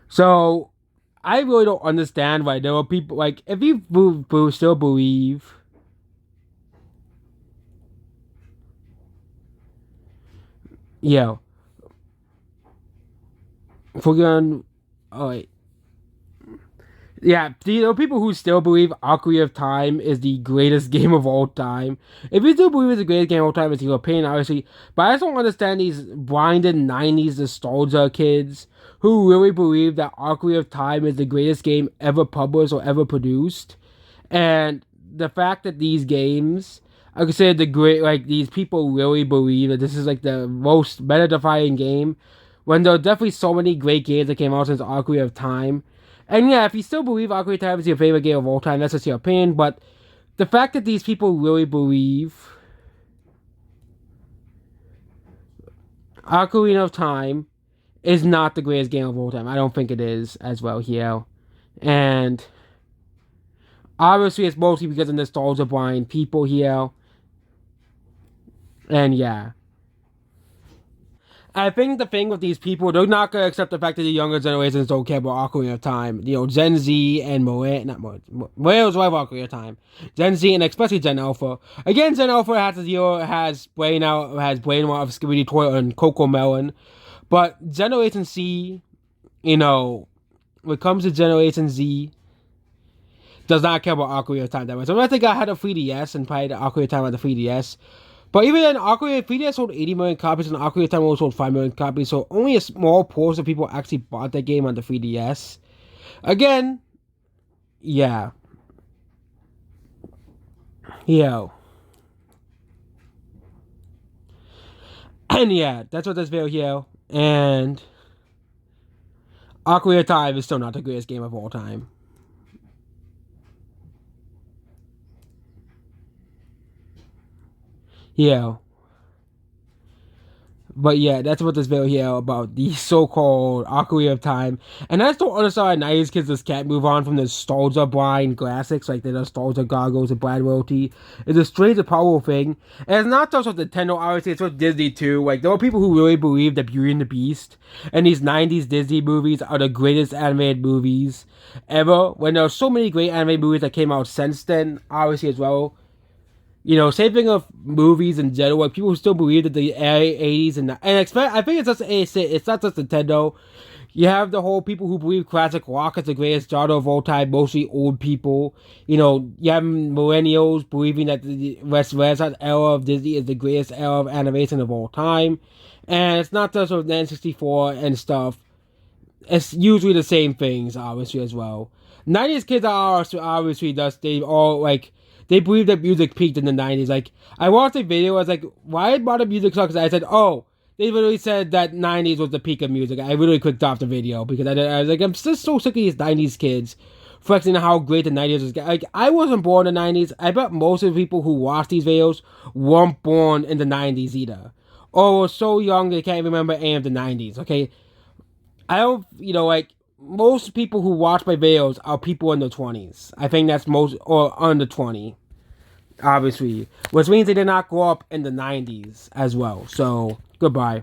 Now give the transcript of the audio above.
So I really don't understand why there are people like if you still believe, yeah, forget. Oh wait, yeah, there are people who still believe Ocarina of Time is the greatest game of all time. If you do believe it's the greatest game of all time, it's your opinion, obviously. But I just don't understand these blinded '90s nostalgia kids who really believe that Ocarina of Time is the greatest game ever published or ever produced. And the fact that these games I consider the great, like these people really believe that this is like the most meta defying game, when there are definitely so many great games that came out since Ocarina of Time. And yeah, if you still believe Ocarina of Time is your favorite game of all time, that's just your opinion. But the fact that these people really believe Ocarina of Time is not the greatest game of all time, I don't think it is as well here. And obviously, it's mostly because of nostalgia blind people here. And yeah. I think the thing with these people, they're not gonna accept the fact that the younger generations don't care about Ocarina of Time. You know, Gen Z and Millennials love Ocarina of Time. Gen Z and especially Gen Alpha. Again, Gen Alpha has brain rot of Skibidi Toilet and Coco Melon, but Generation C, you know, when it comes to Generation Z, does not care about Ocarina of Time that much. So I think I had a 3DS and played Ocarina of Time on the 3DS. But even then, Ocarina of 3DS sold 80 million copies and Ocarina of Time only sold 5 million copies. So only a small portion of people actually bought that game on the 3DS. Again, yeah. Yeah. And yeah, that's what this video here. And Ocarina of Time is still not the greatest game of all time. Yeah. But yeah, that's what this video here about the so-called Ocarina of Time. And I just don't understand why 90s kids just can't move on from the nostalgia blind classics, like the nostalgia goggles and blind royalty. It's a strange and powerful thing. And it's not just with Nintendo, obviously, it's with Disney too. Like, there are people who really believe that Beauty and the Beast and these 90s Disney movies are the greatest animated movies ever. When there are so many great animated movies that came out since then, obviously, as well. You know, same thing of movies in general. Like people still believe that the 80s and expect. I think it's not just Nintendo. You have the whole people who believe classic rock is the greatest genre of all time, mostly old people. You know, you have millennials believing that the Renaissance era of Disney is the greatest era of animation of all time. And it's not just with N64 and stuff. It's usually the same things, obviously, as well. 90s kids are obviously just, they all, like, they believe that music peaked in the 90s. Like, I watched a video, I was like, why modern music sucks? I said, oh, they literally said that 90s was the peak of music. I literally clicked off the video because I was like, I'm just so sick of these 90s kids flexing how great the 90s was. Like, I wasn't born in the 90s. I bet most of the people who watch these videos weren't born in the 90s either. Or were so young they can't remember any of the 90s, okay? I don't, you know, like, most people who watch my videos are people in their 20s. I think that's most, or under 20, obviously. Which means they did not grow up in the 90s as well. So, goodbye.